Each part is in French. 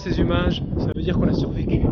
ces images, ça veut dire qu'on a survécu.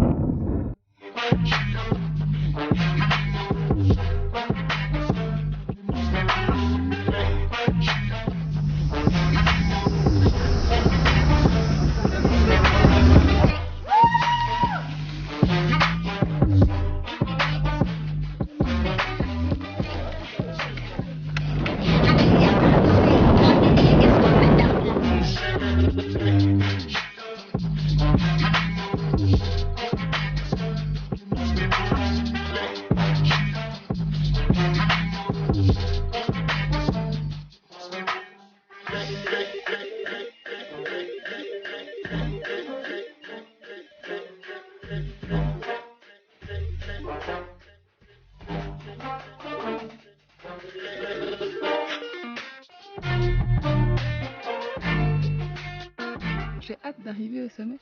J'ai hâte d'arriver au sommet.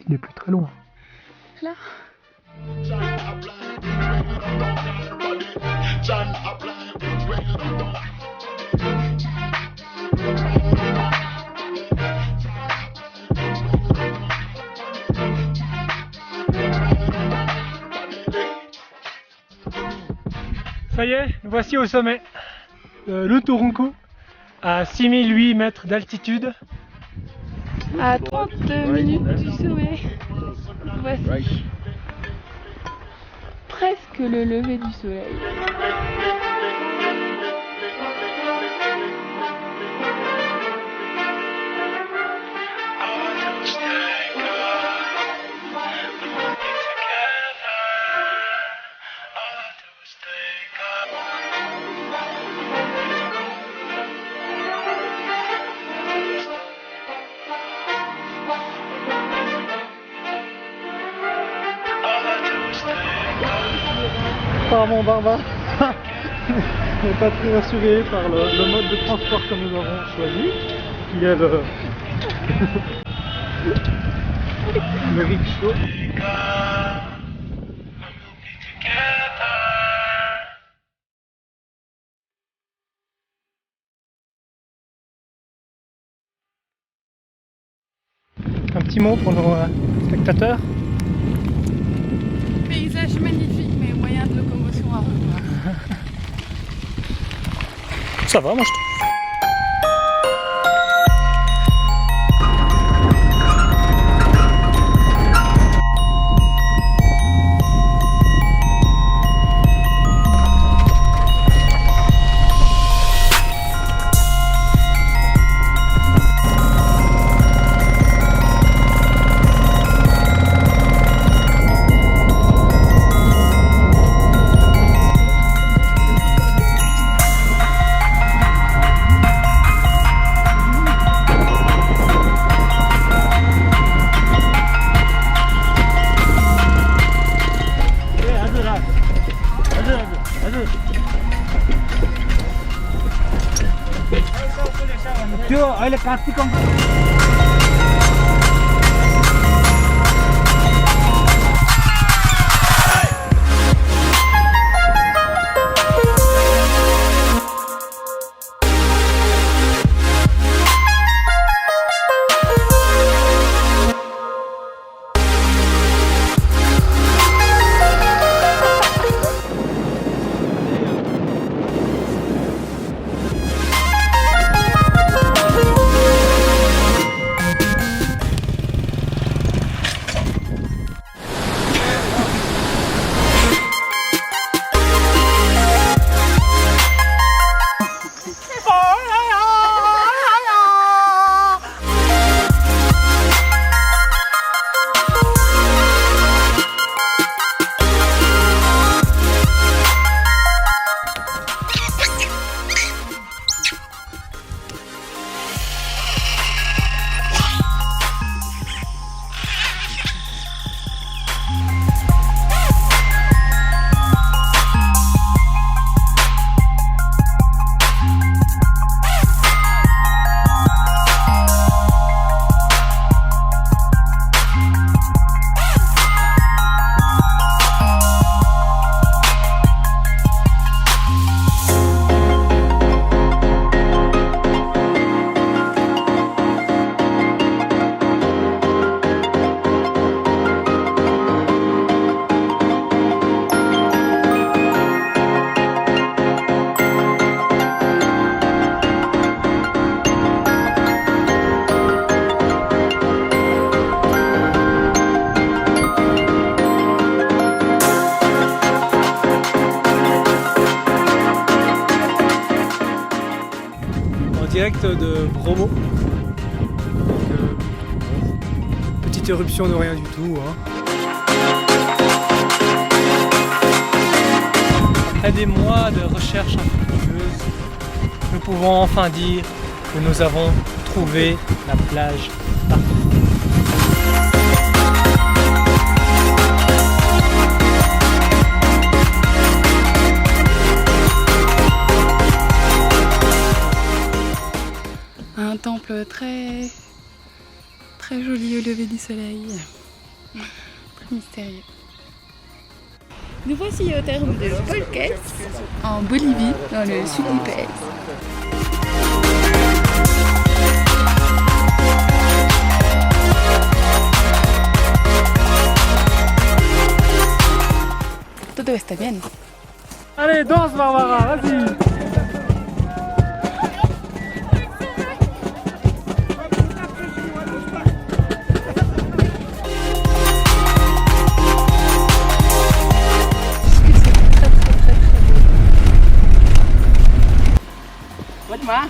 Il n'est plus très loin. Là. Ça y est, nous voici au sommet. Le Turunku, à 6008 mètres d'altitude. À 30 minutes du sommet. Voici presque le lever du soleil. Apparemment Barbara n'est pas très rassuré par le mode de transport que nous avons choisi, qui est le rickshaw. Un petit mot pour nos spectateurs. Paysage magnifique, mais moyen de locomotion à revoir. Ça va, moi je trouve. त्यो अहिले Kartik direct de Bromo. Donc, petite éruption de rien du tout. Hein. Après des mois de recherches infructueuses, nous pouvons enfin dire que nous avons trouvé la plage parfaite. Un temple très joli au lever du soleil, très mystérieux. Nous voici au terme de Polques, en Bolivie, dans le sud du pays. Todo está bien. Allez, danse Barbara, vas-y. Moi.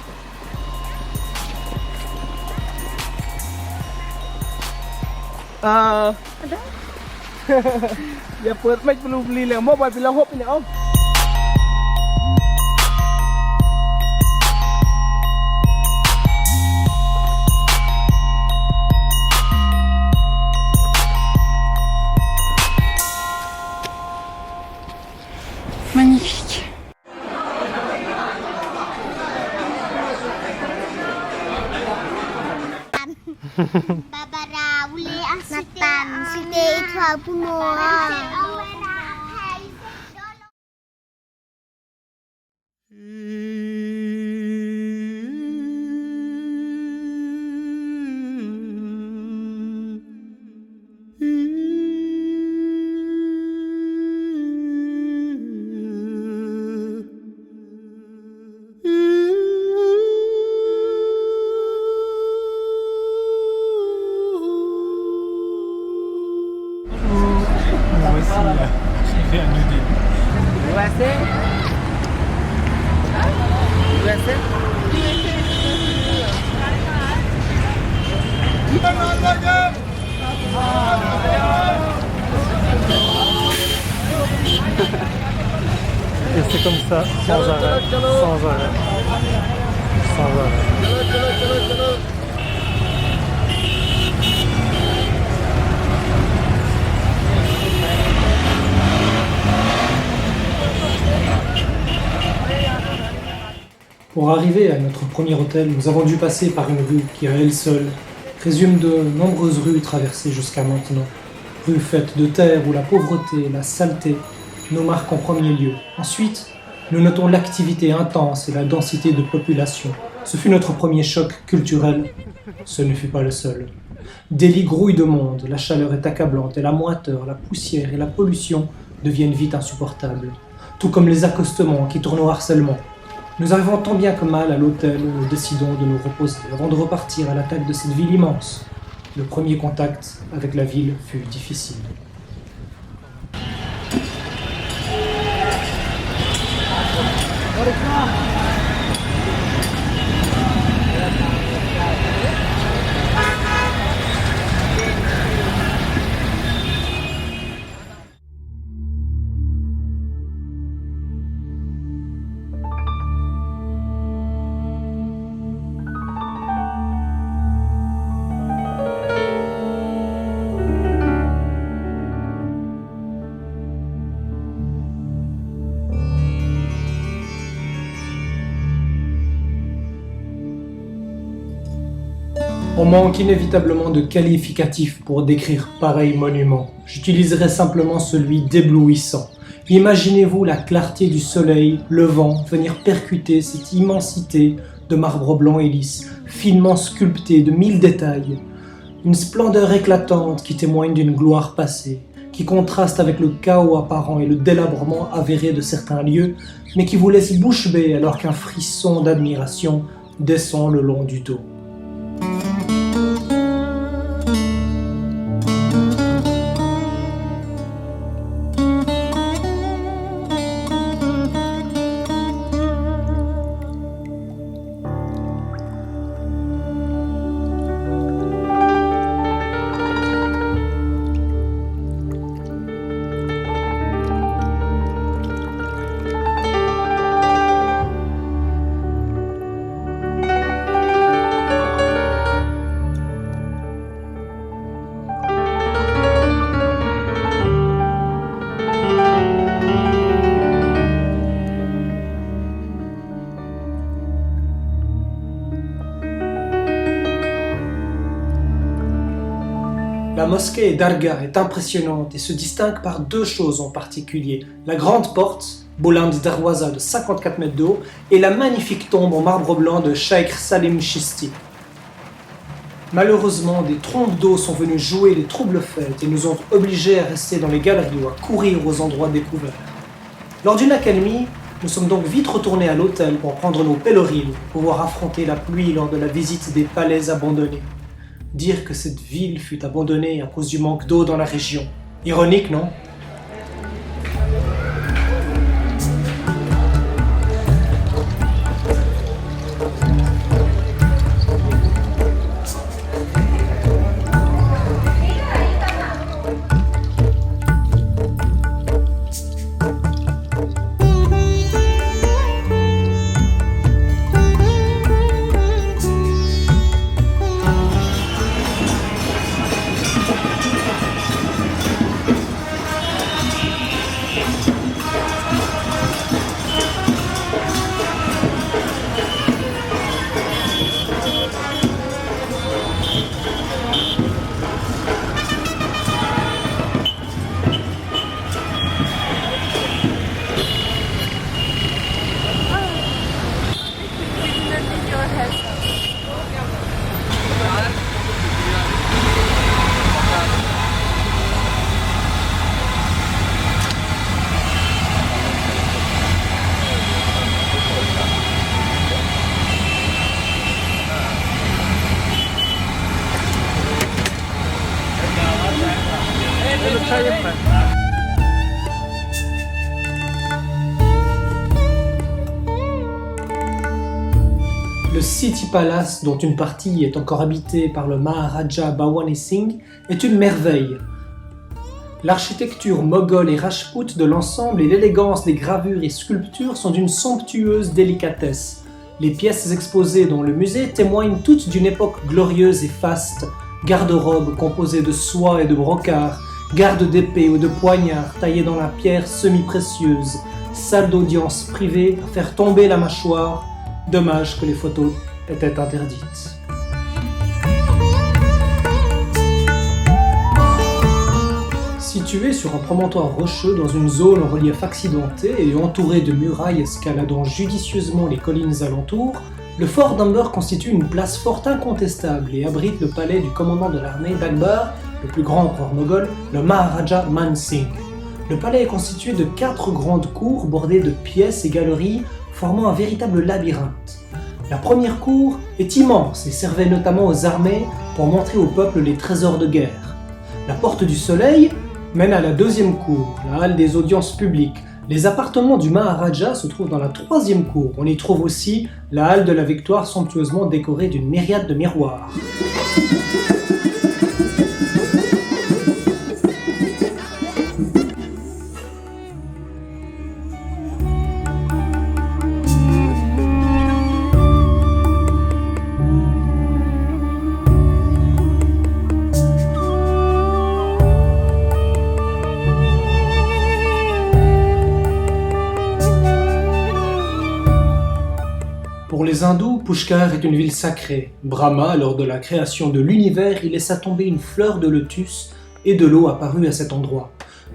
Ya ปิดไม่ปลูกลีเลยมอบไปแล้วหบไปแล้ว Magnifique. Barbara boleh Nathan sini itu apa semua. J'ai un idée. Et c'est comme ça, sans arrêt, sans arrêt, sans arrêt. Pour arriver à notre premier hôtel, nous avons dû passer par une rue qui, à elle seule, résume de nombreuses rues traversées jusqu'à maintenant. Rues faites de terre où la pauvreté, la saleté nous marquent en premier lieu. Ensuite, nous notons l'activité intense et la densité de population. Ce fut notre premier choc culturel. Ce ne fut pas le seul. Des lits grouillent de monde, la chaleur est accablante et la moiteur, la poussière et la pollution deviennent vite insupportables. Tout comme les accostements qui tournent au harcèlement. Nous arrivons tant bien que mal à l'hôtel où nous décidons de nous reposer avant de repartir à l'attaque de cette ville immense. Le premier contact avec la ville fut difficile. On manque inévitablement de qualificatifs pour décrire pareil monument. J'utiliserai simplement celui d'éblouissant. Imaginez-vous la clarté du soleil levant venir percuter cette immensité de marbre blanc et lisse, finement sculpté de 1000 détails. Une splendeur éclatante qui témoigne d'une gloire passée, qui contraste avec le chaos apparent et le délabrement avéré de certains lieux, mais qui vous laisse bouche bée alors qu'un frisson d'admiration descend le long du dos. La mosquée d'Arga est impressionnante et se distingue par deux choses en particulier. La grande porte, Buland Darwaza de 54 mètres de haut, et la magnifique tombe en marbre blanc de Sheikh Salim Chisti. Malheureusement, des trompes d'eau sont venues jouer les troubles fêtes et nous ont obligés à rester dans les galeries ou à courir aux endroits découverts. Lors d'une accalmie, nous sommes donc vite retournés à l'hôtel pour prendre nos pèlerines pour pouvoir affronter la pluie lors de la visite des palais abandonnés. Dire que cette ville fut abandonnée à cause du manque d'eau dans la région. Ironique, non ? Le City Palace, dont une partie est encore habitée par le Maharaja Bhawan Singh, est une merveille. L'architecture moghole et rajpoute de l'ensemble et l'élégance des gravures et sculptures sont d'une somptueuse délicatesse. Les pièces exposées dans le musée témoignent toutes d'une époque glorieuse et faste. Garde-robe composée de soie et de brocart, garde d'épée ou de poignard taillés dans la pierre semi-précieuse, salle d'audience privée à faire tomber la mâchoire. Dommage que les photos étaient interdites. Situé sur un promontoire rocheux dans une zone en relief accidenté et entouré de murailles escaladant judicieusement les collines alentours, le fort d'Amber constitue une place forte incontestable et abrite le palais du commandant de l'armée d'Akbar, le plus grand empereur moghol, le Maharaja Man Singh. Le palais est constitué de 4 grandes cours bordées de pièces et galeries formant un véritable labyrinthe. La première cour est immense et servait notamment aux armées pour montrer au peuple les trésors de guerre. La porte du soleil mène à la deuxième cour, la halle des audiences publiques. Les appartements du Maharaja se trouvent dans la troisième cour. On y trouve aussi la halle de la victoire somptueusement décorée d'une myriade de miroirs. Pour les hindous, Pushkar est une ville sacrée. Brahma, lors de la création de l'univers, il laissa tomber une fleur de lotus et de l'eau apparut à cet endroit.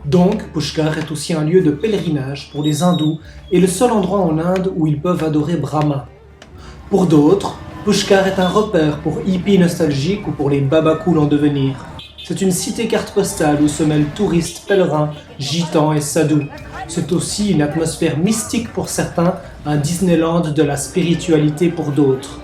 Donc, Pushkar est aussi un lieu de pèlerinage pour les hindous et le seul endroit en Inde où ils peuvent adorer Brahma. Pour d'autres, Pushkar est un repère pour hippies nostalgiques ou pour les babacools en devenir. C'est une cité carte postale où se mêlent touristes, pèlerins, gitans et sadhus. C'est aussi une atmosphère mystique pour certains, un Disneyland de la spiritualité pour d'autres.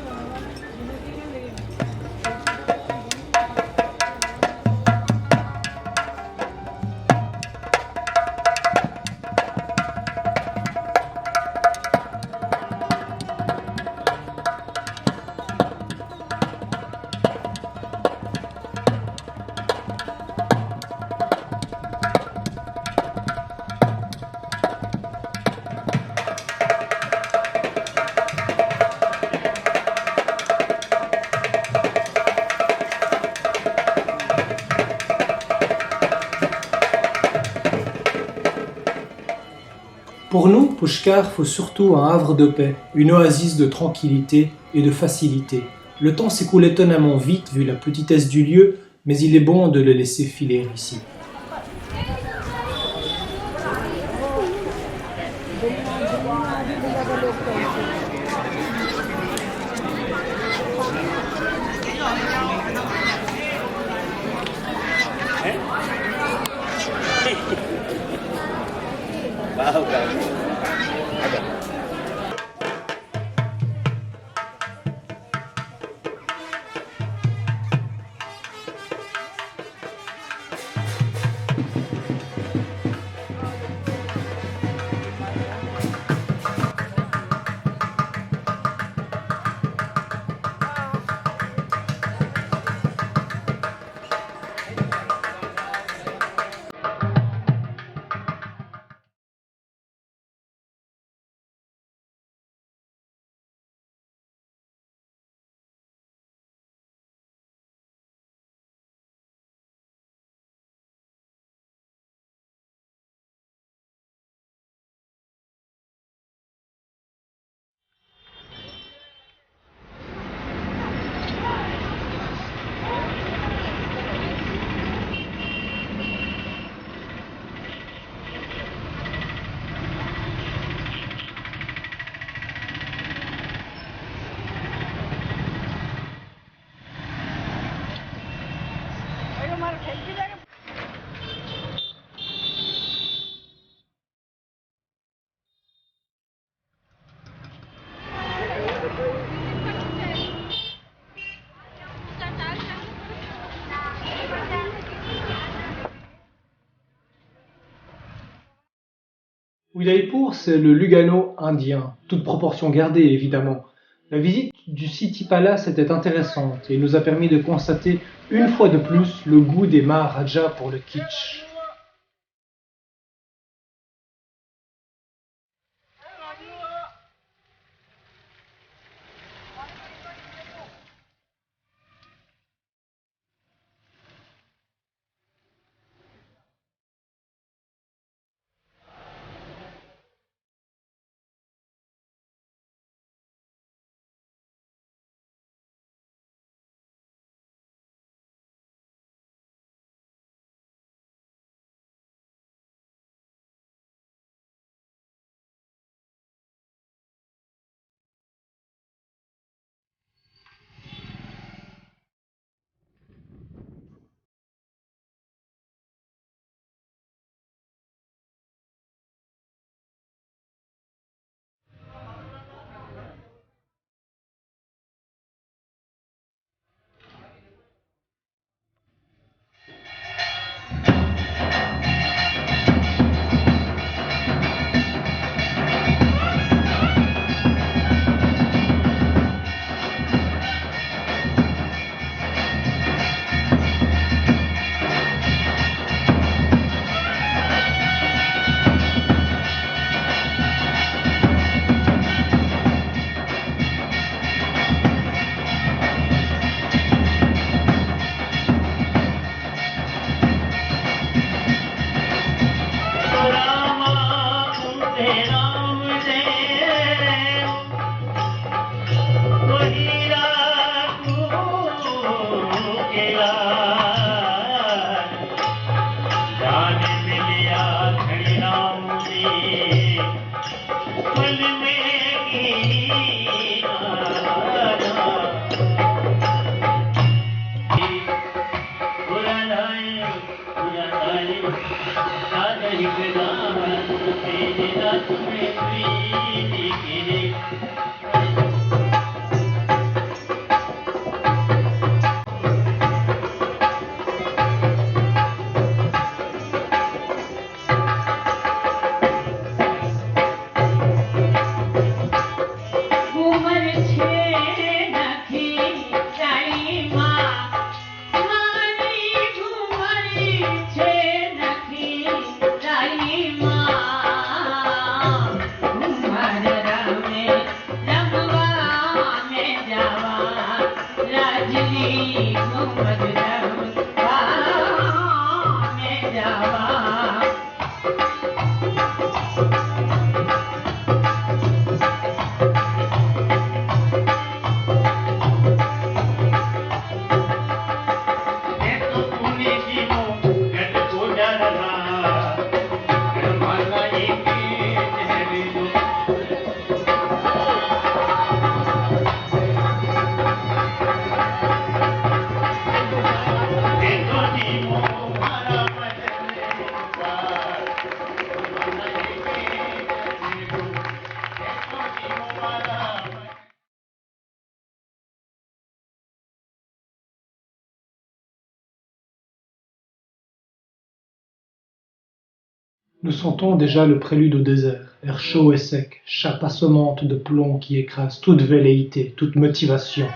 Pour nous, Pushkar faut surtout un havre de paix, une oasis de tranquillité et de facilité. Le temps s'écoule étonnamment vite vu la petitesse du lieu, mais il est bon de le laisser filer ici. Udaipur, c'est le Lugano indien, toute proportion gardée évidemment. La visite du City Palace était intéressante et nous a permis de constater une fois de plus le goût des Maharajas pour le kitsch. Nous sentons déjà le prélude au désert, air chaud et sec, chape assommante de plomb qui écrase toute velléité, toute motivation.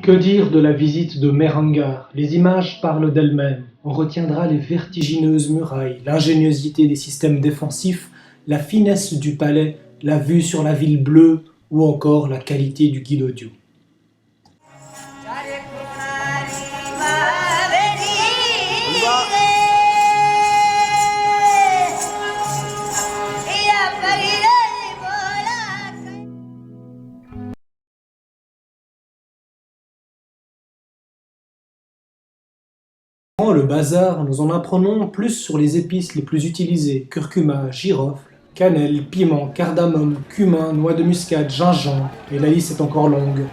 Que dire de la visite de Mehrangar? Les images parlent d'elles-mêmes. On retiendra les vertigineuses murailles, l'ingéniosité des systèmes défensifs, la finesse du palais, la vue sur la ville bleue ou encore la qualité du guide audio. Durant le bazar, nous en apprenons plus sur les épices les plus utilisées, curcuma, girofle, cannelle, piment, cardamome, cumin, noix de muscade, gingembre, et la liste est encore longue.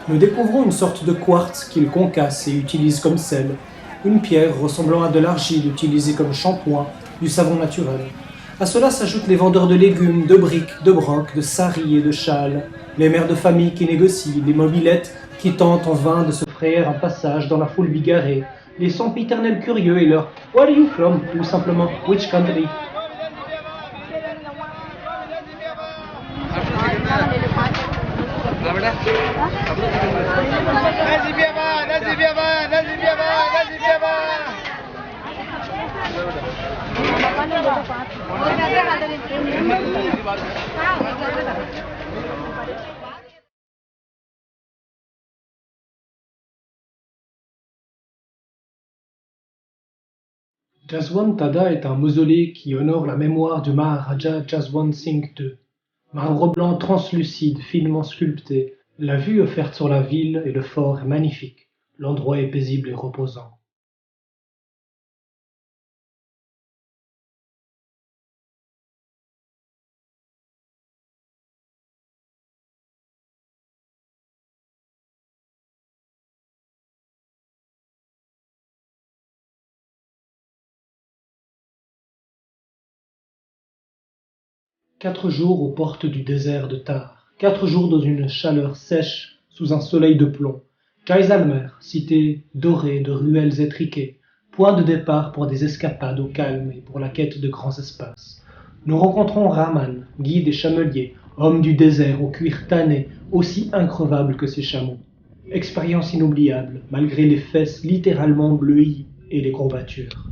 Nous découvrons une sorte de quartz qu'ils concassent et utilisent comme sel, une pierre ressemblant à de l'argile utilisée comme shampoing, du savon naturel. À cela s'ajoutent les vendeurs de légumes, de briques, de brocs, de saris et de châles, les mères de famille qui négocient, les mobilettes qui tentent en vain de se frayer un passage dans la foule bigarrée, les sempiternels curieux et leur « Where are you from ?» ou simplement « Which country ?» Jaswant Tada est un mausolée qui honore la mémoire du Maharaja Jaswant Singh II. Marbre blanc translucide, finement sculpté, la vue offerte sur la ville et le fort est magnifique. L'endroit est paisible et reposant. Quatre jours aux portes du désert de Thar, 4 jours dans une chaleur sèche, sous un soleil de plomb. Jaisalmer, cité dorée de ruelles étriquées, point de départ pour des escapades au calme et pour la quête de grands espaces. Nous rencontrons Rahman, guide et chamelier, homme du désert au cuir tanné, aussi increvable que ses chameaux. Expérience inoubliable, malgré les fesses littéralement bleuies et les courbatures.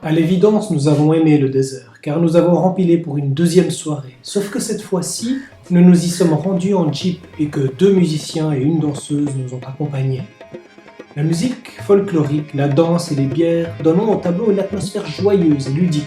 À l'évidence, nous avons aimé le désert, car nous avons rempilé pour une deuxième soirée. Sauf que cette fois-ci, nous nous y sommes rendus en jeep et que 2 musiciens et une danseuse nous ont accompagnés. La musique folklorique, la danse et les bières donnent au tableau une atmosphère joyeuse et ludique.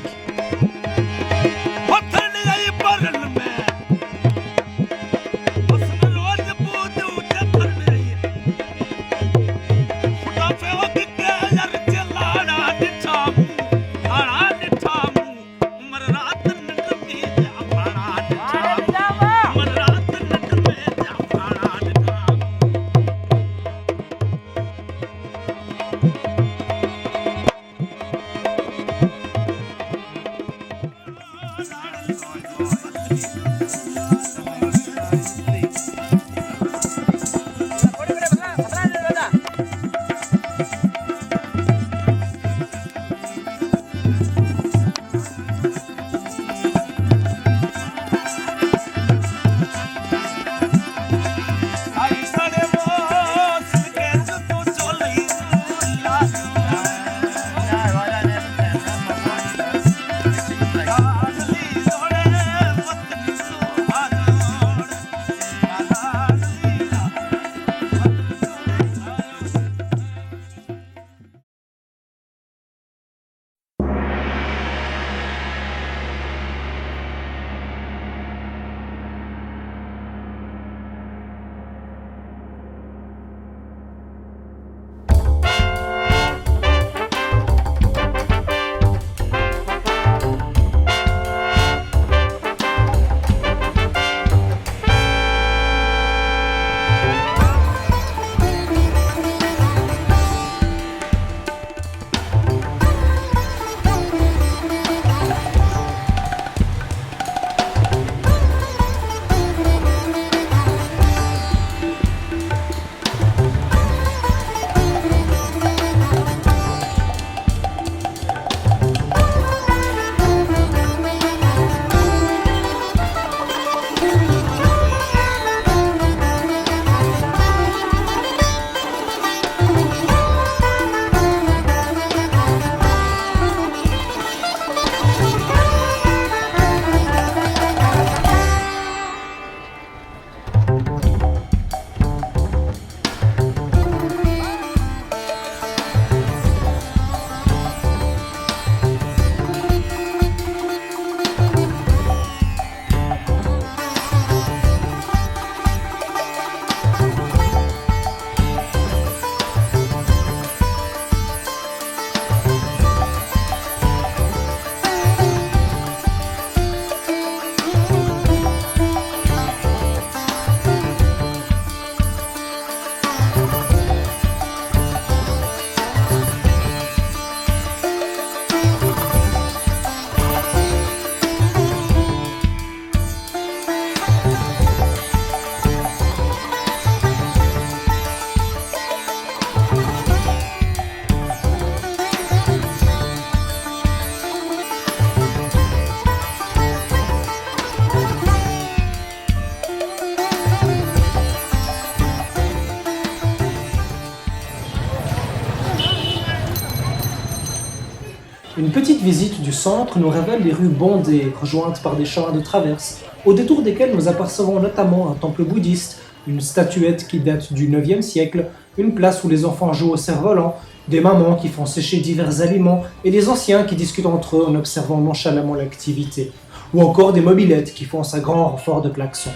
Une petite visite du centre nous révèle les rues bondées, rejointes par des chemins de traverse, au détour desquels nous apercevons notamment un temple bouddhiste, une statuette qui date du 9e siècle, une place où les enfants jouent au cerf-volant, des mamans qui font sécher divers aliments et des anciens qui discutent entre eux en observant nonchalamment l'activité, ou encore des mobylettes qui foncent à grand renfort de klaxons.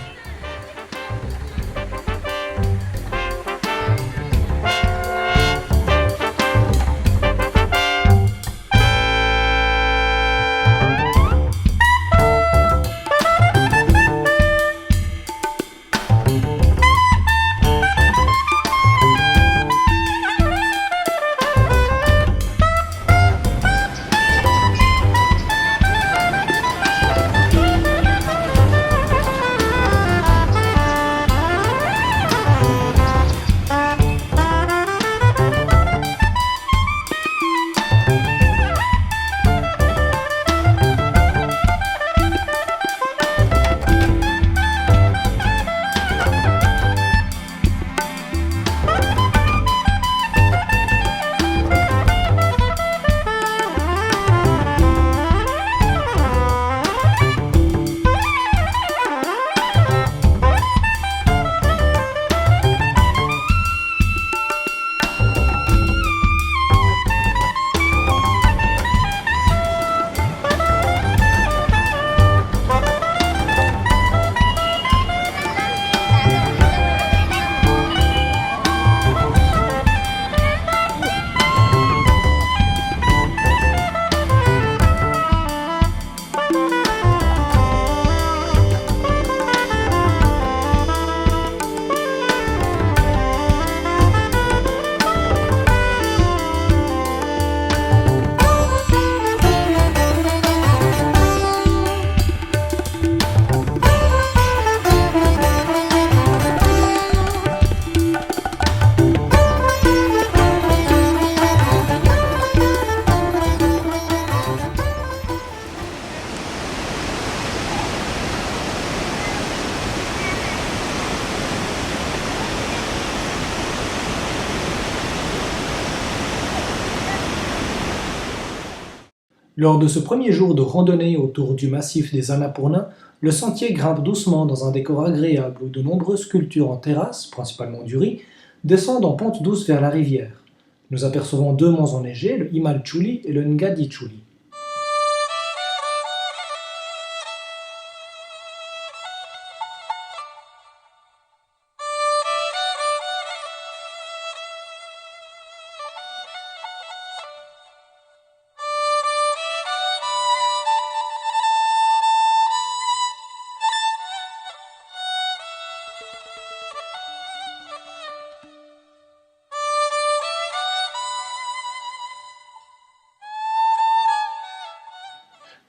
Lors de ce premier jour de randonnée autour du massif des Annapurna, le sentier grimpe doucement dans un décor agréable où de nombreuses sculptures en terrasse, principalement du riz, descendent en pente douce vers la rivière. Nous apercevons deux monts enneigés, le Himalchuli et le Ngadichuli.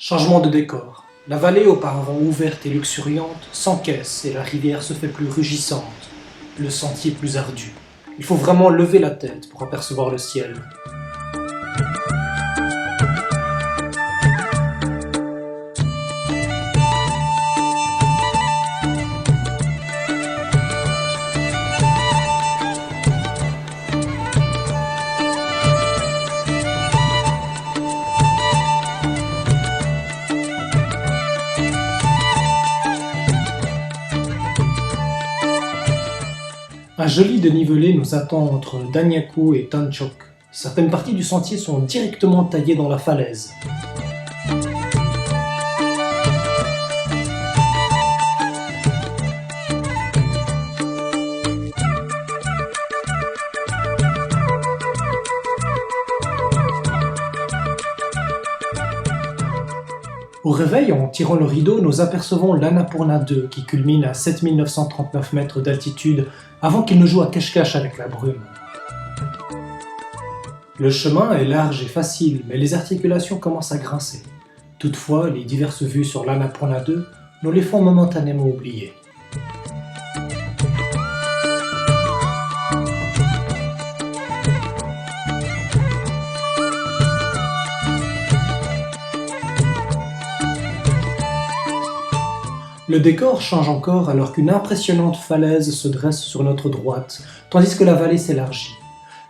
Changement de décor. La vallée, auparavant ouverte et luxuriante, s'encaisse et la rivière se fait plus rugissante, le sentier plus ardu. Il faut vraiment lever la tête pour apercevoir le ciel. Un joli dénivelé nous attend entre Danyaku et Tanchok. Certaines parties du sentier sont directement taillées dans la falaise. Au réveil, en tirant le rideau, nous apercevons l'Annapurna 2 qui culmine à 7939 mètres d'altitude avant qu'il ne joue à cache-cache avec la brume. Le chemin est large et facile, mais les articulations commencent à grincer. Toutefois, les diverses vues sur l'Annapurna 2 nous les font momentanément oublier. Le décor change encore alors qu'une impressionnante falaise se dresse sur notre droite, tandis que la vallée s'élargit.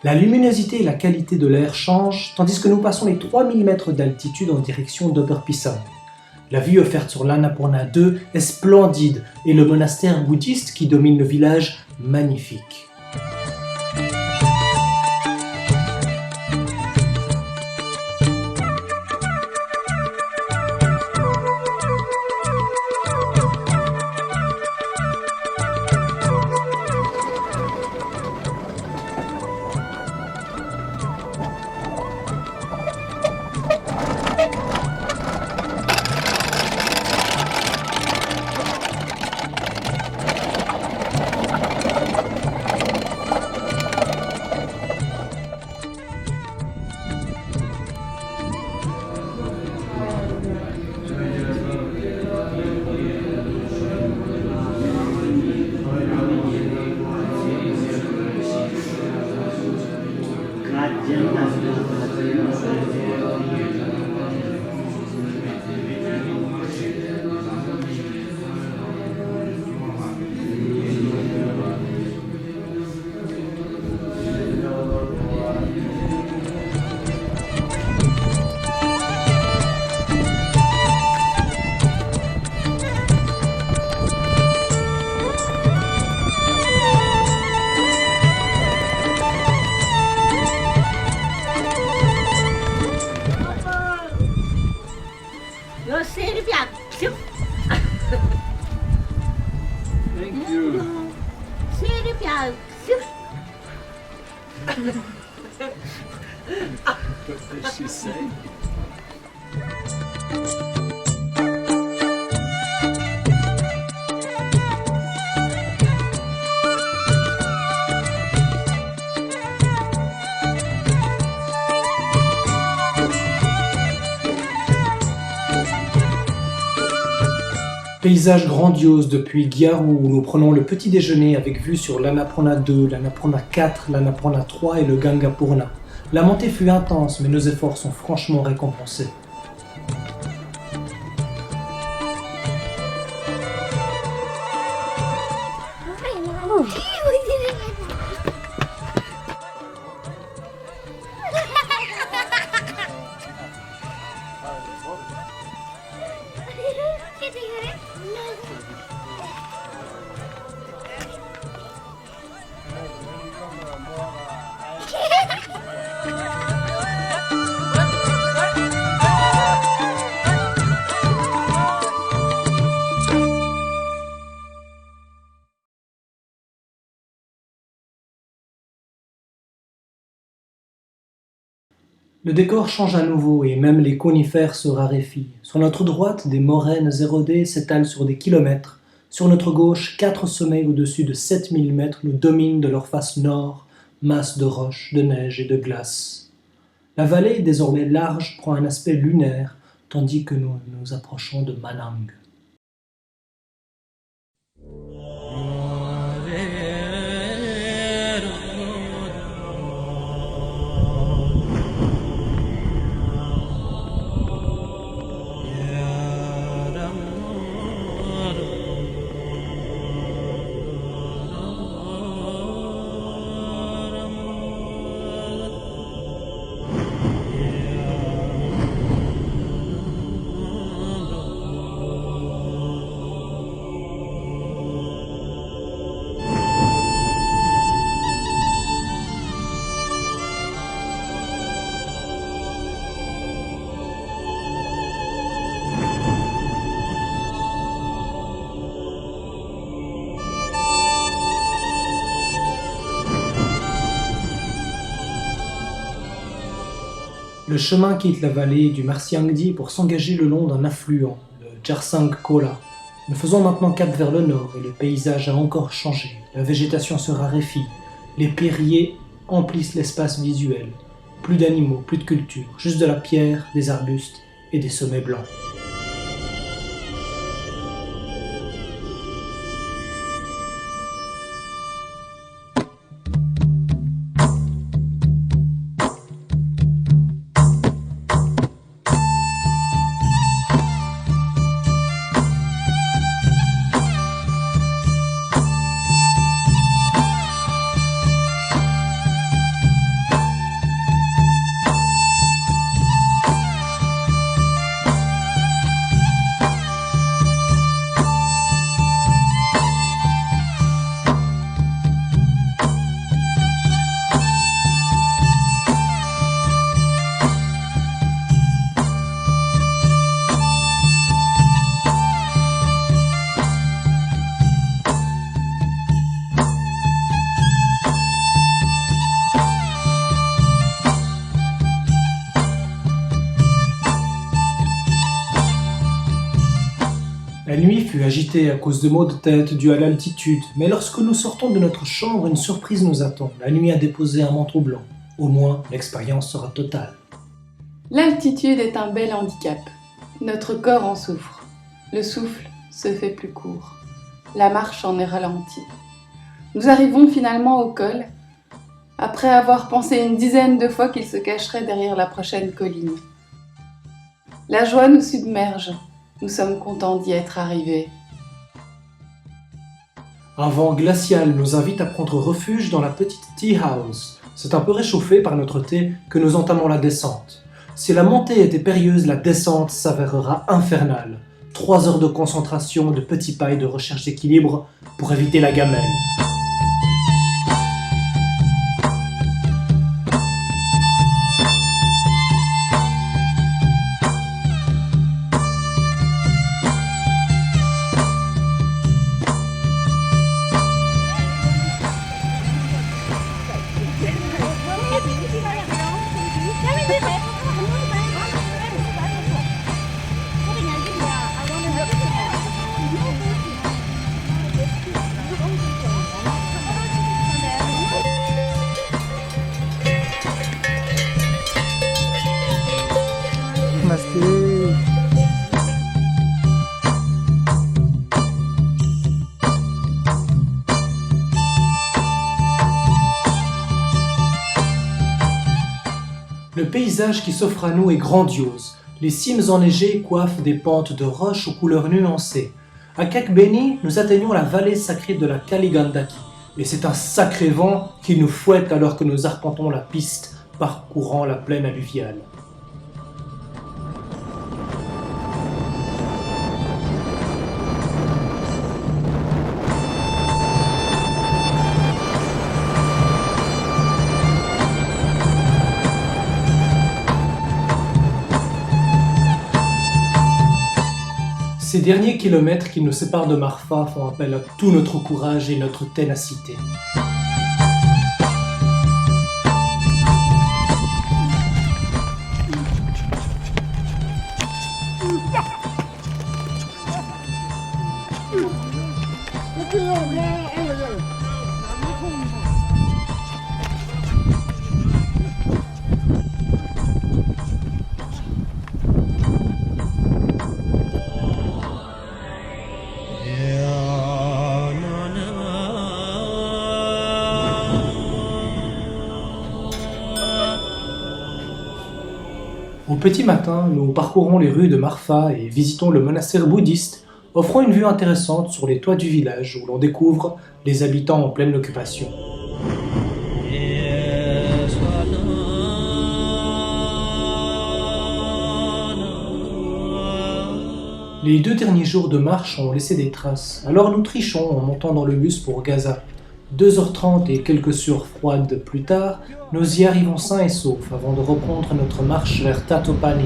La luminosité et la qualité de l'air changent, tandis que nous passons les 3000 mètres d'altitude en direction d'Oberpisang. La vue offerte sur l'Annapurna 2 est splendide et le monastère bouddhiste qui domine le village magnifique. Thank you. What does she say? Paysage grandiose depuis Gyaru où nous prenons le petit déjeuner avec vue sur l'Annapurna 2, l'Annapurna 4, l'Annapurna 3 et le Gangapurna. La montée fut intense mais nos efforts sont franchement récompensés. Le décor change à nouveau et même les conifères se raréfient. Sur notre droite, des moraines érodées s'étalent sur des kilomètres. Sur notre gauche, 4 sommets au-dessus de 7000 mètres nous dominent de leur face nord, masse de roches, de neige et de glace. La vallée, désormais large, prend un aspect lunaire, tandis que nous nous approchons de Manang. Le chemin quitte la vallée du Marsiangdi pour s'engager le long d'un affluent, le Jarsang Kola. Nous faisons maintenant cap vers le nord et le paysage a encore changé. La végétation se raréfie, les pierriers emplissent l'espace visuel. Plus d'animaux, plus de culture, juste de la pierre, des arbustes et des sommets blancs. La nuit fut agitée à cause de maux de tête dus à l'altitude, mais lorsque nous sortons de notre chambre, une surprise nous attend. La nuit a déposé un manteau blanc. Au moins, l'expérience sera totale. L'altitude est un bel handicap. Notre corps en souffre. Le souffle se fait plus court. La marche en est ralentie. Nous arrivons finalement au col, après avoir pensé une dizaine de fois qu'il se cacherait derrière la prochaine colline. La joie nous submerge. Nous sommes contents d'y être arrivés. Un vent glacial nous invite à prendre refuge dans la petite tea house. C'est un peu réchauffé par notre thé que nous entamons la descente. Si la montée était périlleuse, la descente s'avérera infernale. 3 heures de concentration, de petits pas et de recherche d'équilibre pour éviter la gamelle. Le paysage qui s'offre à nous est grandiose. Les cimes enneigées coiffent des pentes de roches aux couleurs nuancées. À Kakbeni, nous atteignons la vallée sacrée de la Kaligandaki. Et c'est un sacré vent qui nous fouette alors que nous arpentons la piste parcourant la plaine alluviale. Ces derniers kilomètres qui nous séparent de Marfa font appel à tout notre courage et notre ténacité. Au petit matin, nous parcourons les rues de Marfa et visitons le monastère bouddhiste, offrant une vue intéressante sur les toits du village où l'on découvre les habitants en pleine occupation. Les 2 derniers jours de marche ont laissé des traces, alors nous trichons en montant dans le bus pour Gaza. 2h30 et quelques sueurs froides plus tard, nous y arrivons sains et saufs avant de reprendre notre marche vers Tatopani.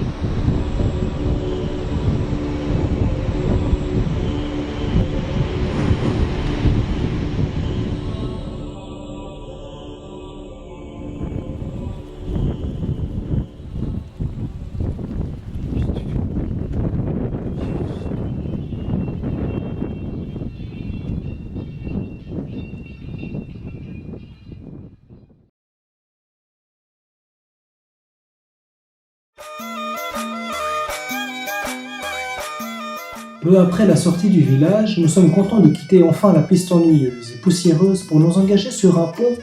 Peu après la sortie du village, nous sommes contents de quitter enfin la piste ennuyeuse et poussiéreuse pour nous engager sur un pont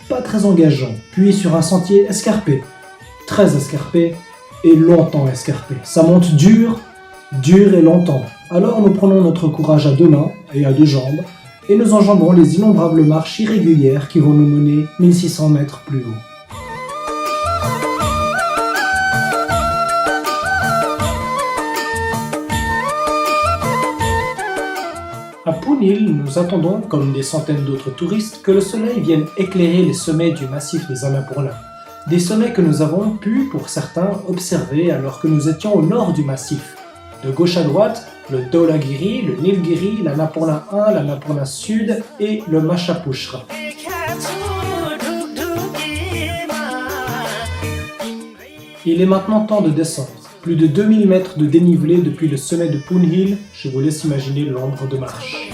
pas très engageant, puis sur un sentier escarpé, très escarpé et longtemps escarpé. Ça monte dur et longtemps. Alors nous prenons notre courage à 2 mains et à 2 jambes et nous enjambons les innombrables marches irrégulières qui vont nous mener 1600 mètres plus haut. À Punil, nous attendons, comme des centaines d'autres touristes, que le soleil vienne éclairer les sommets du massif des Annapurna. Des sommets que nous avons pu, pour certains, observer alors que nous étions au nord du massif. De gauche à droite, le Dholagiri, le Nilgiri, l'Annapurna 1, l'Annapurna Sud et le Machapushra. Il est maintenant temps de descendre. Plus de 2000 mètres de dénivelé depuis le sommet de Punil, je vous laisse imaginer l'ombre de marche.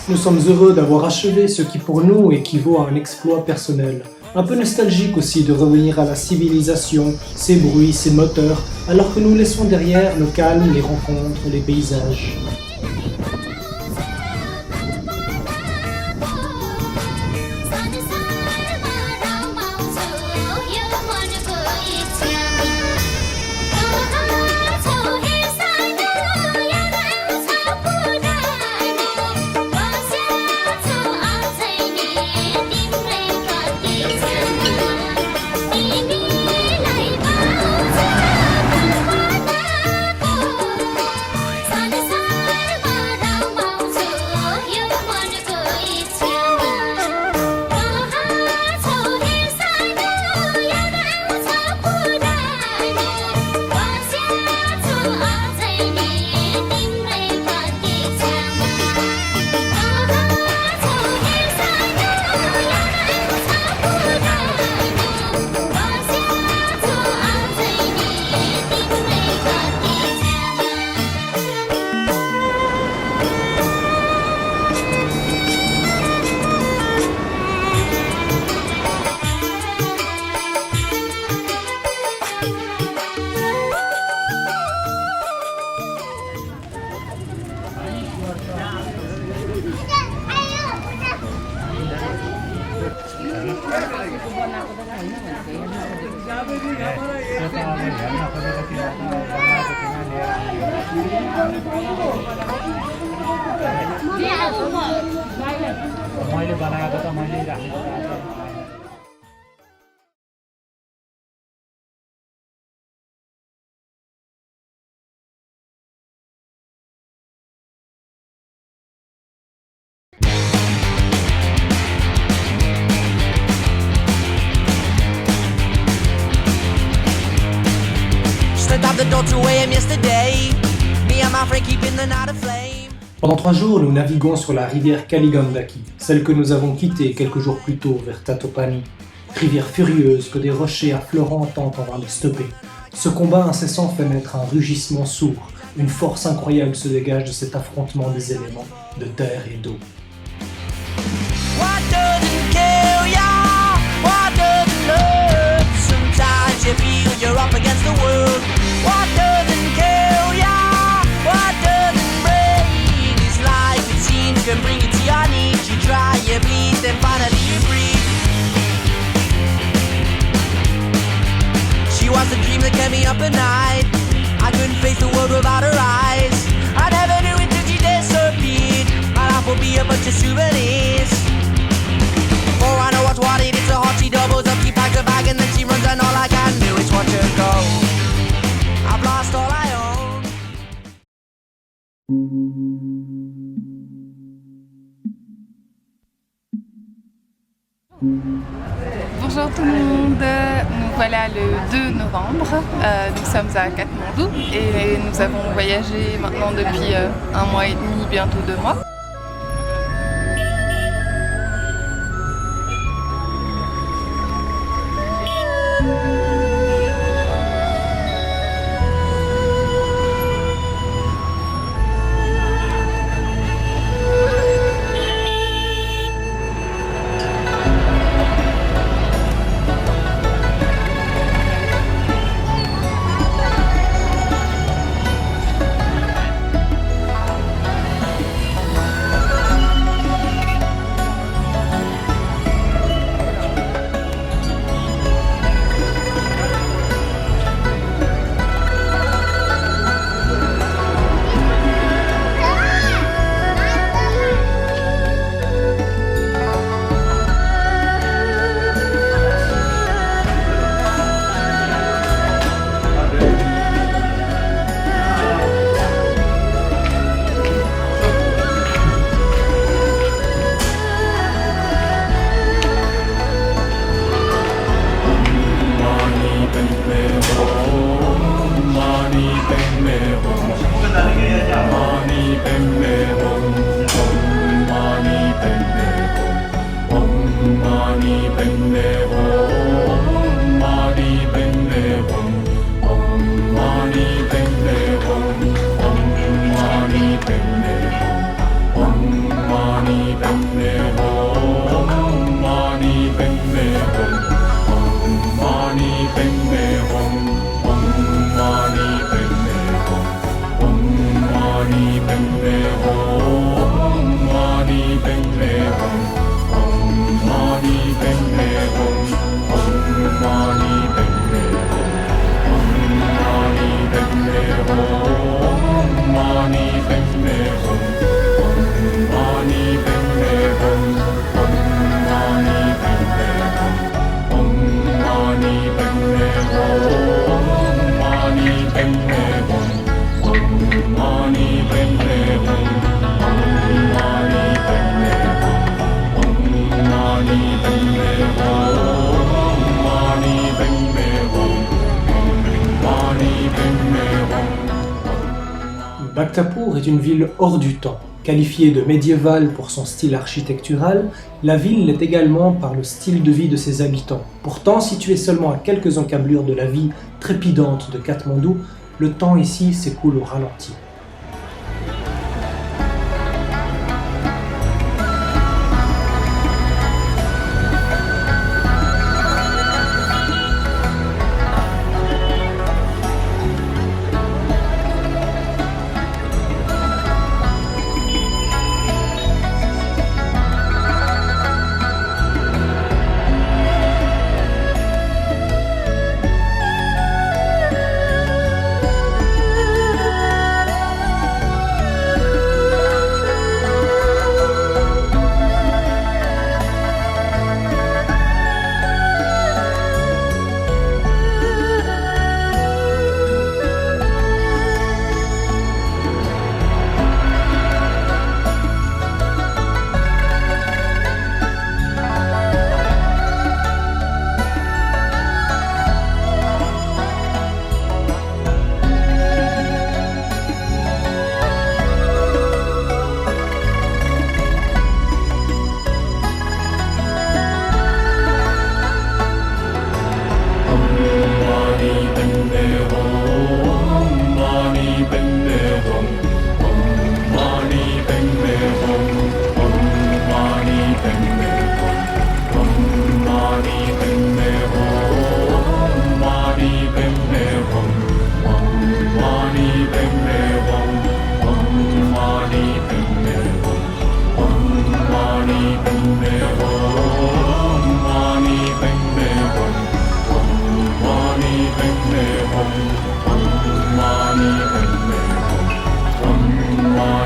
Nous sommes heureux d'avoir achevé ce qui pour nous équivaut à un exploit personnel. Un peu nostalgique aussi de revenir à la civilisation, ses bruits, ses moteurs, alors que nous laissons derrière le calme, les rencontres, les paysages. मैले बनाएको त मैले राखेको the door to AM yesterday. Me and my friend keeping the night aflame. Pendant 3 jours, nous naviguons sur la rivière Kaligandaki, celle que nous avons quittée quelques jours plus tôt vers Tatopani. Rivière furieuse que des rochers affleurants tentent envers de stopper. Ce combat incessant fait naître un rugissement sourd. Une force incroyable se dégage de cet affrontement des éléments, de terre et d'eau. What doesn't kill ya? What doesn't hurt? Sometimes you feel you're up against the world. What doesn't kill ya? What doesn't break? This life, it seems, can bring you to your knees. You try, you bleed, then finally you breathe. She was the dream that kept me up at night. I couldn't face the world without her eyes. I never knew it till she disappeared. My life will be a bunch of souvenirs. For I know what it is, so hot she doubles up, she packs a bag and then she runs, and all I can do is watch her go. I've lost all I own. Bonjour tout le monde, nous voilà le 2 novembre, nous sommes à Katmandou et nous avons voyagé maintenant depuis 1 mois et demi, bientôt 2 mois. Bhaktapur est une ville hors du temps. Qualifiée de médiévale pour son style architectural, la ville l'est également par le style de vie de ses habitants. Pourtant, située seulement à quelques encablures de la vie trépidante de Katmandou, le temps ici s'écoule au ralenti.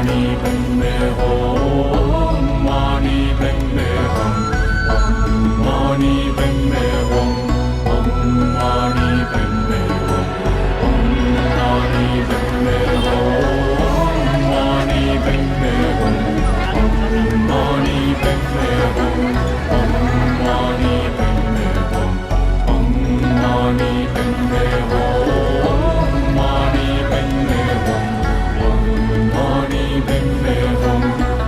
Mani Padme Hum.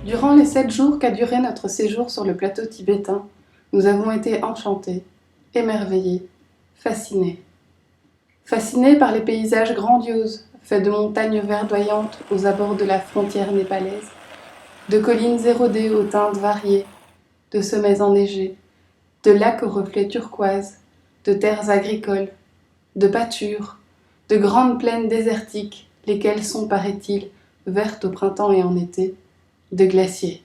Durant les 7 jours qu'a duré notre séjour sur le plateau tibétain, nous avons été enchantés, émerveillés, fascinés. Fascinés par les paysages grandioses, faits de montagnes verdoyantes aux abords de la frontière népalaise, de collines érodées aux teintes variées, de sommets enneigés, de lacs aux reflets turquoises, de terres agricoles, de pâtures, de grandes plaines désertiques, lesquelles sont, paraît-il, vertes au printemps et en été, de glaciers.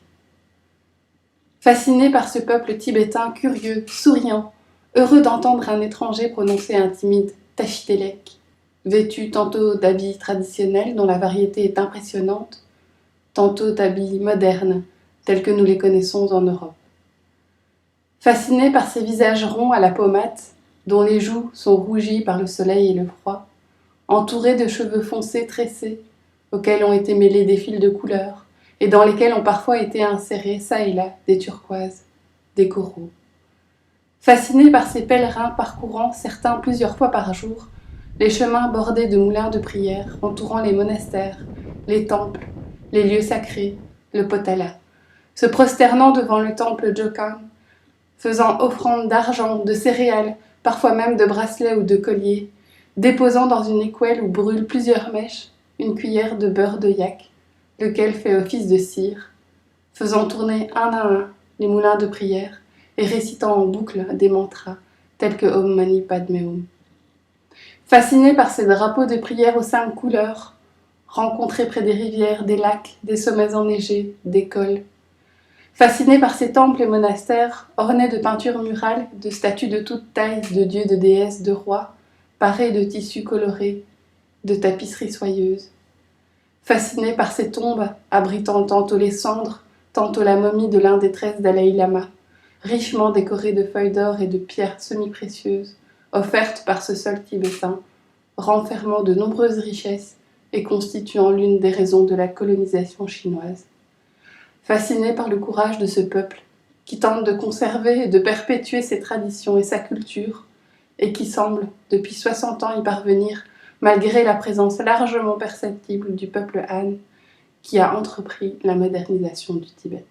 Fasciné par ce peuple tibétain curieux, souriant, heureux d'entendre un étranger prononcer un timide tachitelek, vêtu tantôt d'habits traditionnels dont la variété est impressionnante, tantôt d'habits modernes tels que nous les connaissons en Europe. Fasciné par ces visages ronds à la peau mate, dont les joues sont rougies par le soleil et le froid, entourés de cheveux foncés tressés, auxquels ont été mêlés des fils de couleur, et dans lesquels ont parfois été insérés çà et là des turquoises, des coraux. Fasciné par ces pèlerins parcourant, certains plusieurs fois par jour, les chemins bordés de moulins de prière entourant les monastères, les temples, les lieux sacrés, le potala, se prosternant devant le temple Jokang, faisant offrande d'argent, de céréales, parfois même de bracelets ou de colliers, déposant dans une écuelle où brûlent plusieurs mèches une cuillère de beurre de yak, lequel fait office de cire, faisant tourner un à un les moulins de prière et récitant en boucle des mantras tels que Om Mani Padme Hum. Fasciné par ces drapeaux de prière aux 5 couleurs, rencontrés près des rivières, des lacs, des sommets enneigés, des cols. Fasciné par ces temples et monastères ornés de peintures murales, de statues de toutes tailles, de dieux, de déesses, de rois, parés de tissus colorés, de tapisseries soyeuses. Fasciné par ces tombes abritant tantôt les cendres, tantôt la momie de l'un des 13 Dalaï Lama, richement décorée de feuilles d'or et de pierres semi-précieuses, offertes par ce sol tibétain, renfermant de nombreuses richesses et constituant l'une des raisons de la colonisation chinoise. Fasciné par le courage de ce peuple, qui tente de conserver et de perpétuer ses traditions et sa culture, et qui semble, depuis 60 ans, y parvenir, malgré la présence largement perceptible du peuple Han, qui a entrepris la modernisation du Tibet.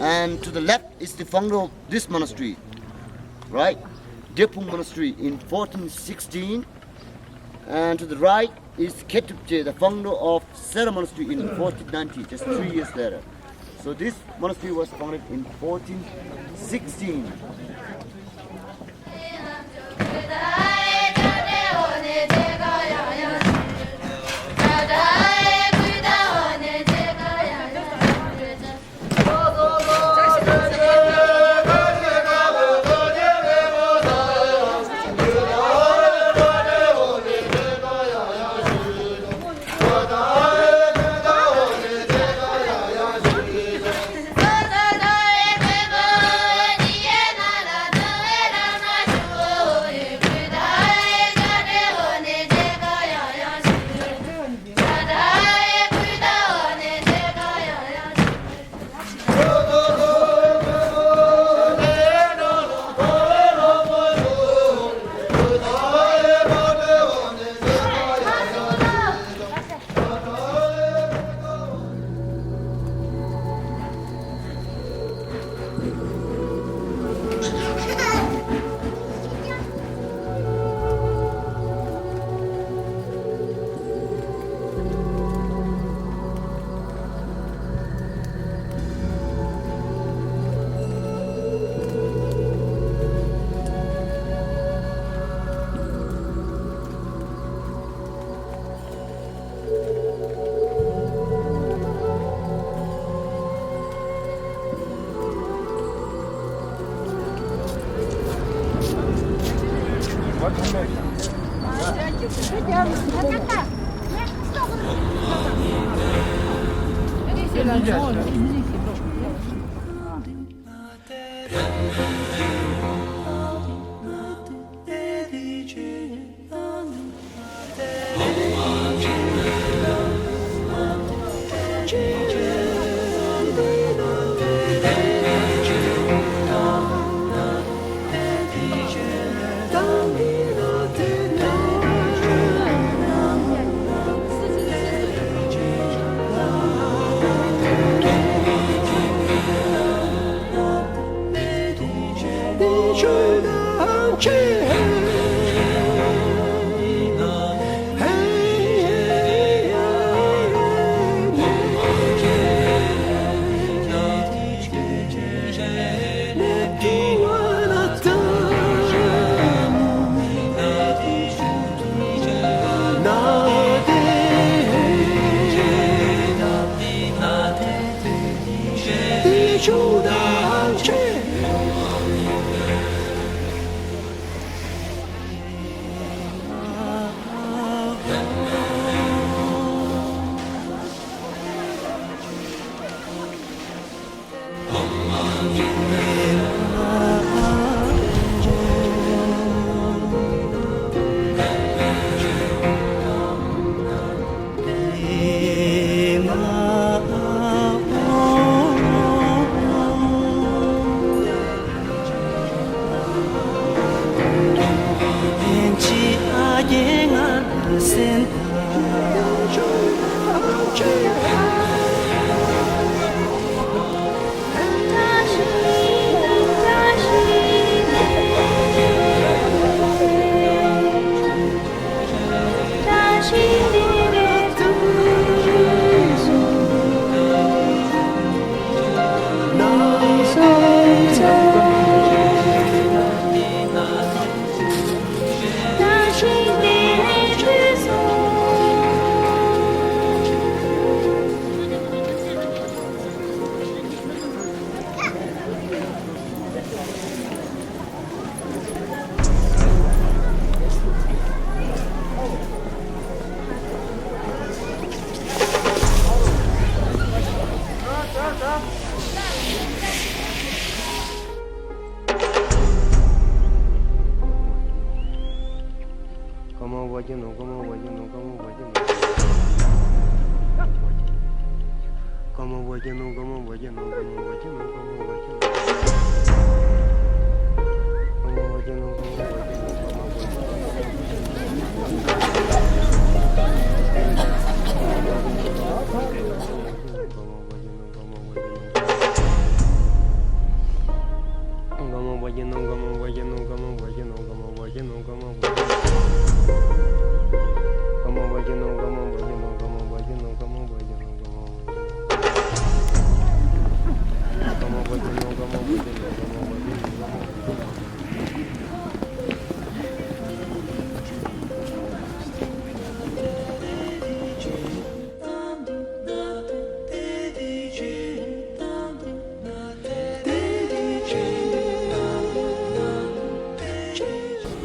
And to the left is the founder of this monastery, right? Depung Monastery in 1416. And to the right is Ketupche, the founder of Sera Monastery in 1490, just 3 years later. So this monastery was founded in 1416.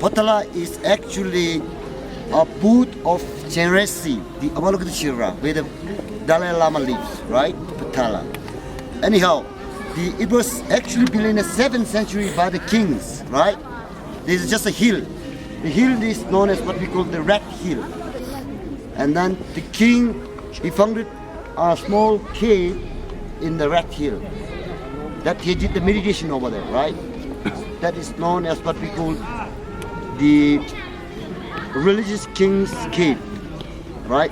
Potala is actually a booth of Chenrezig, the Avalokiteshvara, where the Dalai Lama lives, right? Potala. Anyhow, it was actually built in the 7th century by the kings, right? This is just a hill. The hill is known as what we call the Rat Hill. And then the king, he founded a small cave in the Rat Hill. That he did the meditation over there, right? That is known as what we call the religious king's cave, right?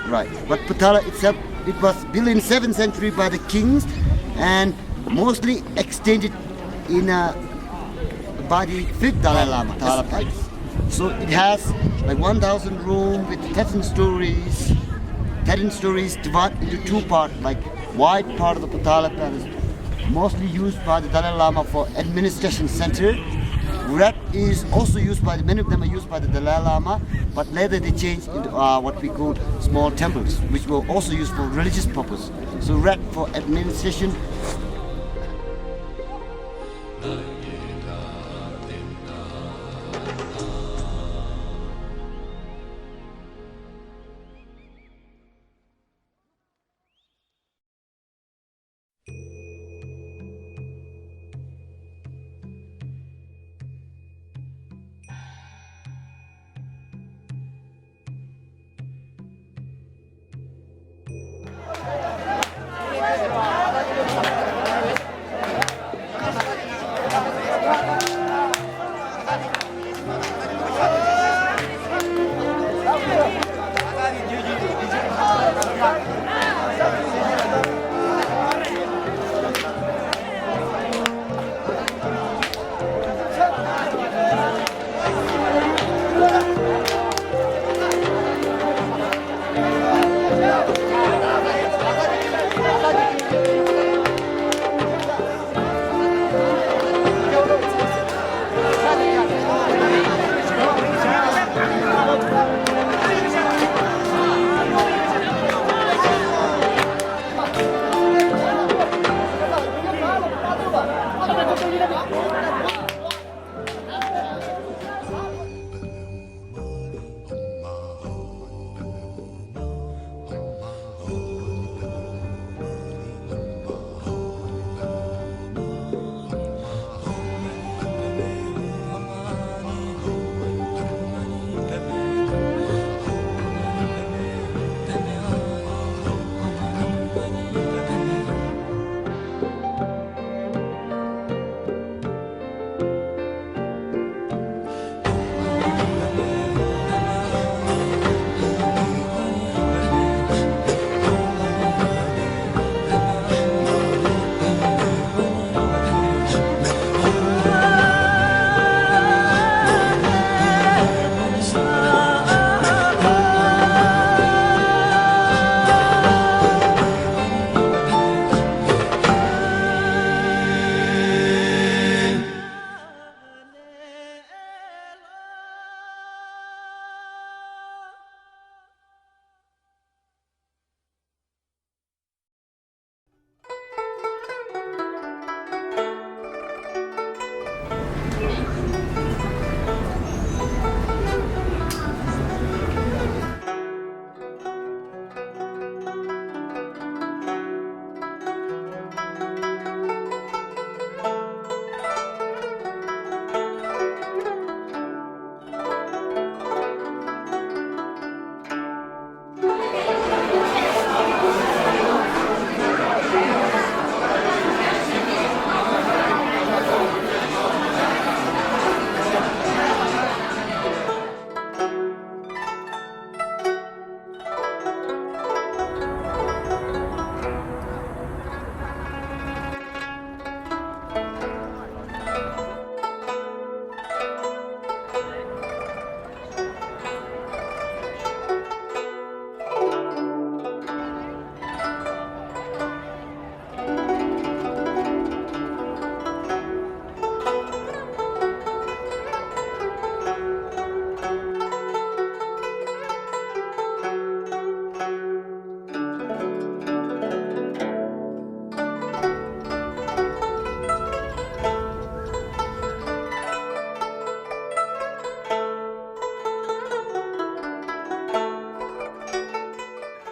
Right. But Potala itself, it was built in 7th century by the kings and mostly extended in by the 5th Dalai Lama, Thala Palace. So it has like 1,000 rooms with 13 stories. 13 stories divided into 2 parts, like wide part of the Potala Palace, mostly used by the Dalai Lama for administration center. Rat is also used by, many of them are used by the Dalai Lama, but later they changed into what we call small temples, which were also used for religious purpose. So Rat for administration.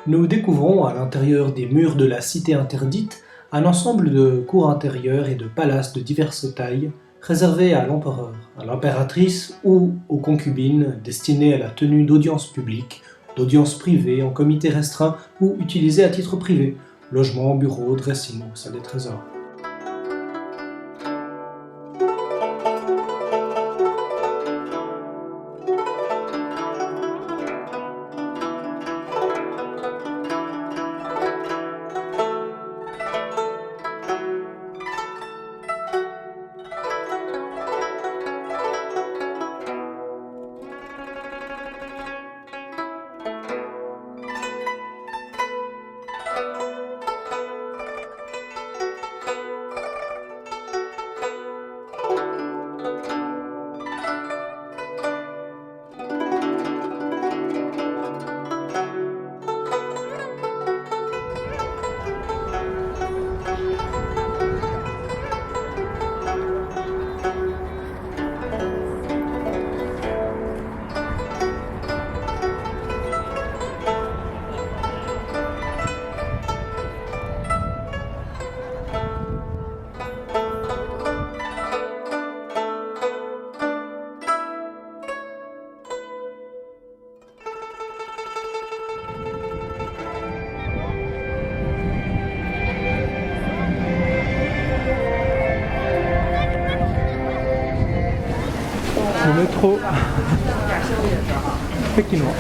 nous découvrons à l'intérieur des murs de la cité interdite un ensemble de cours intérieures et de palaces de diverses tailles réservés à l'empereur, à l'impératrice ou aux concubines destinés à la tenue d'audiences publiques, d'audiences privées en comité restreint ou utilisés à titre privé, logements, bureaux, dressing, salle des trésors. Le métro pékinois.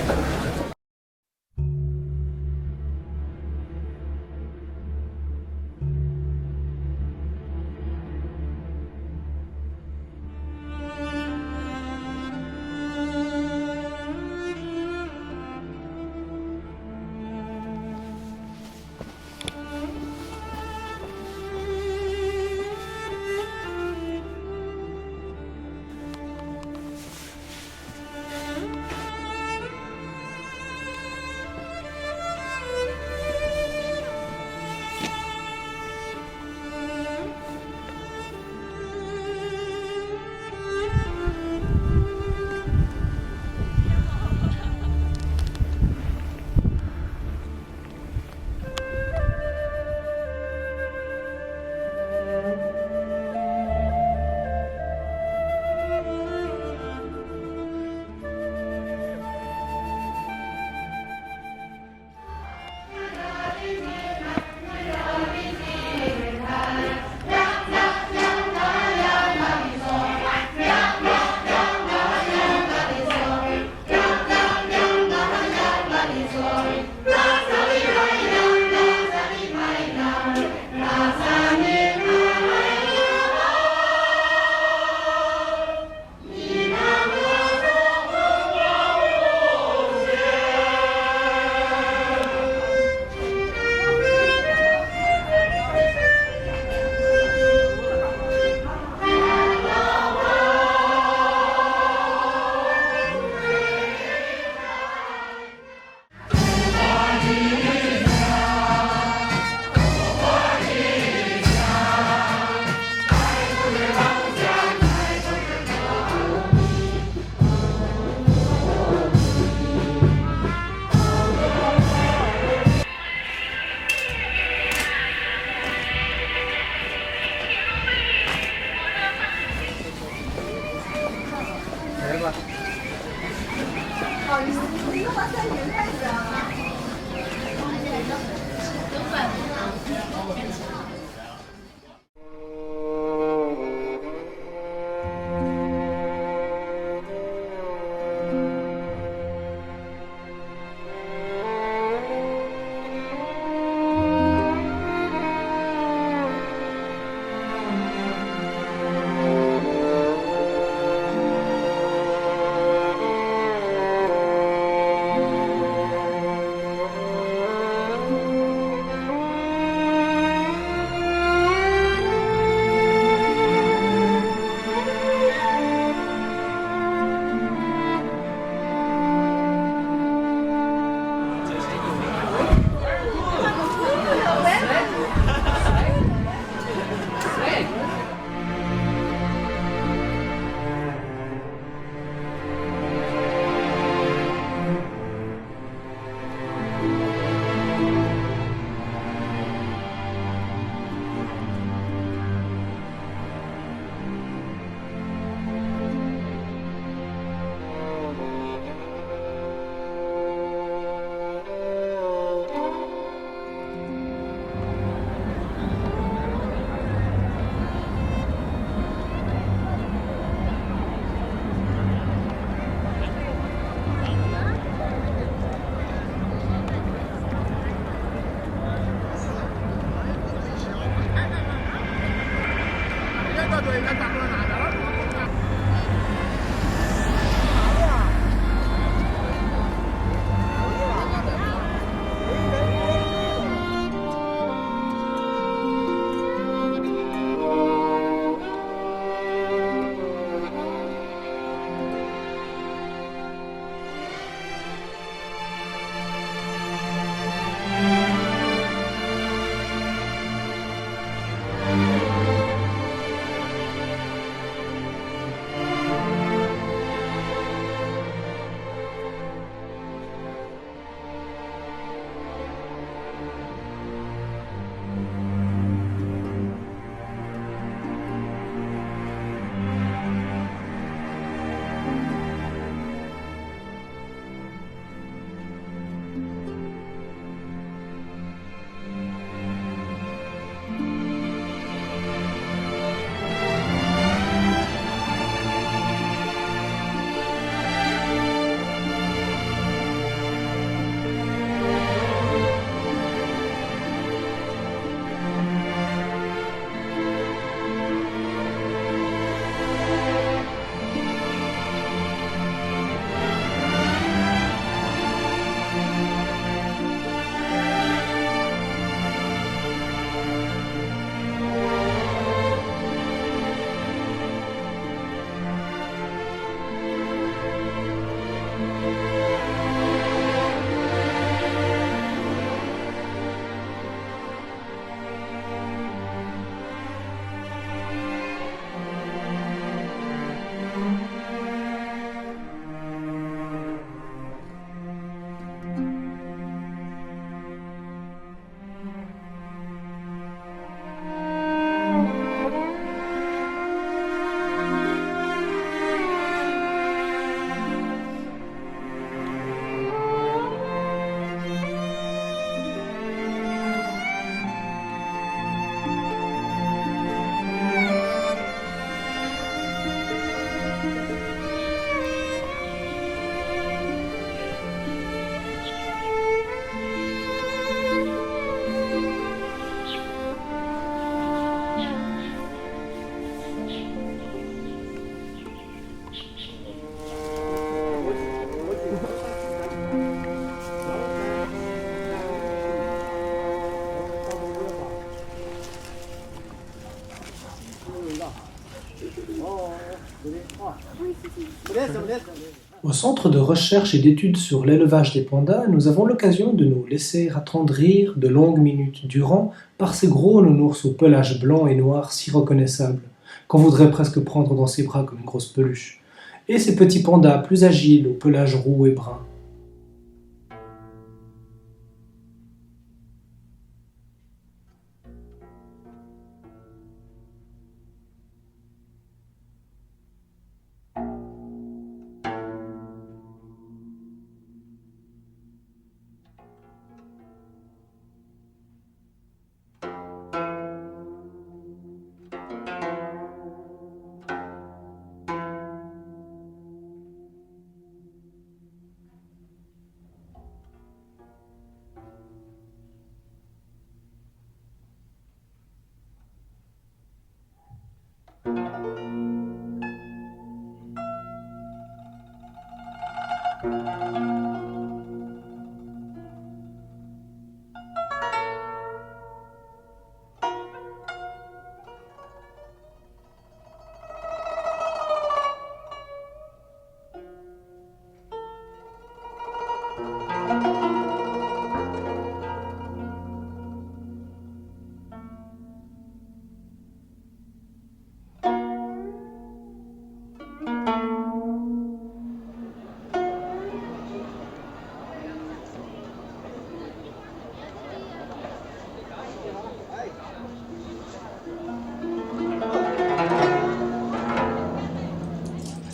Au centre de recherche et d'études sur l'élevage des pandas, nous avons l'occasion de nous laisser attendrir de longues minutes durant par ces gros nounours au pelage blanc et noir si reconnaissables, qu'on voudrait presque prendre dans ses bras comme une grosse peluche, et ces petits pandas plus agiles au pelage roux et brun.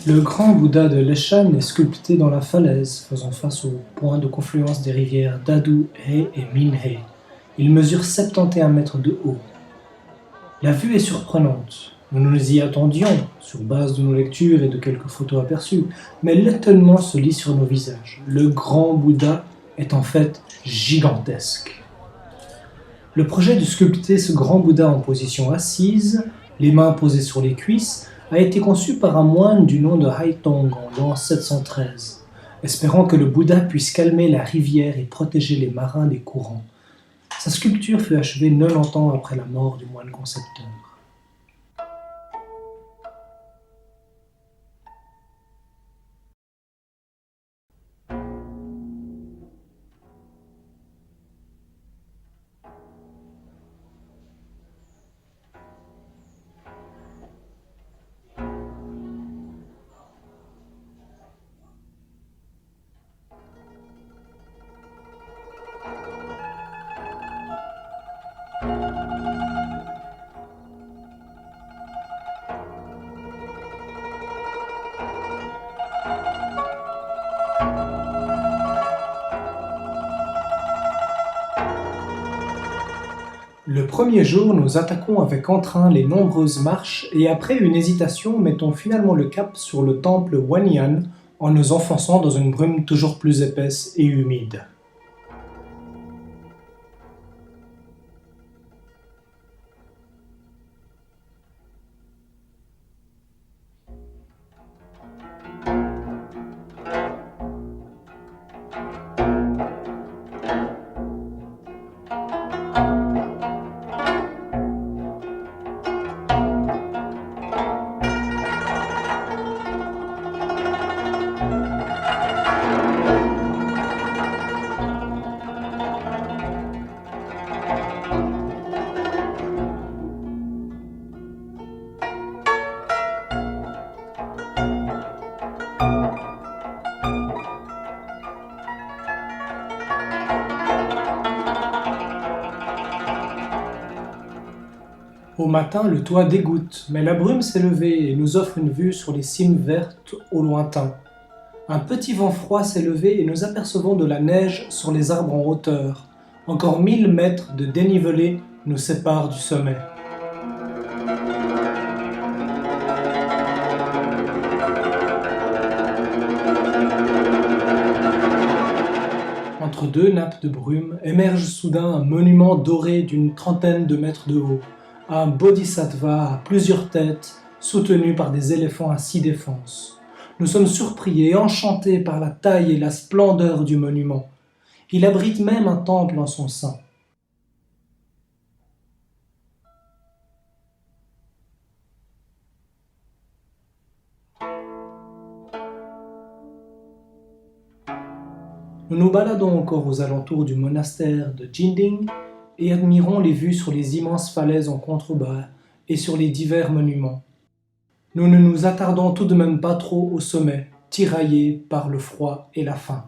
Le grand Bouddha de Leshan est sculpté dans la falaise, faisant face au point de confluence des rivières Dadu-He et Min-He. Il mesure 71 mètres de haut. La vue est surprenante. Nous nous y attendions, sur base de nos lectures et de quelques photos aperçues, mais l'étonnement se lit sur nos visages. Le grand Bouddha est en fait gigantesque. Le projet de sculpter ce grand Bouddha en position assise, les mains posées sur les cuisses, a été conçu par un moine du nom de Haitong en l'an 713, espérant que le Bouddha puisse calmer la rivière et protéger les marins des courants. Sa sculpture fut achevée 90 ans après la mort du moine concepteur. Le premier jour, nous attaquons avec entrain les nombreuses marches et après une hésitation, mettons finalement le cap sur le temple Wanyan en nous enfonçant dans une brume toujours plus épaisse et humide. Au matin, le toit dégoûte, mais la brume s'est levée et nous offre une vue sur les cimes vertes au lointain. Un petit vent froid s'est levé et nous apercevons de la neige sur les arbres en hauteur. Encore 1000 mètres de dénivelé nous séparent du sommet. Entre deux nappes de brume émerge soudain un monument doré d'une trentaine de mètres de haut. Un bodhisattva à plusieurs têtes, soutenu par des éléphants à 6 défenses. Nous sommes surpris et enchantés par la taille et la splendeur du monument. Il abrite même un temple en son sein. Nous nous baladons encore aux alentours du monastère de Jinding et admirons les vues sur les immenses falaises en contrebas et sur les divers monuments. Nous ne nous attardons tout de même pas trop au sommet, tiraillés par le froid et la faim.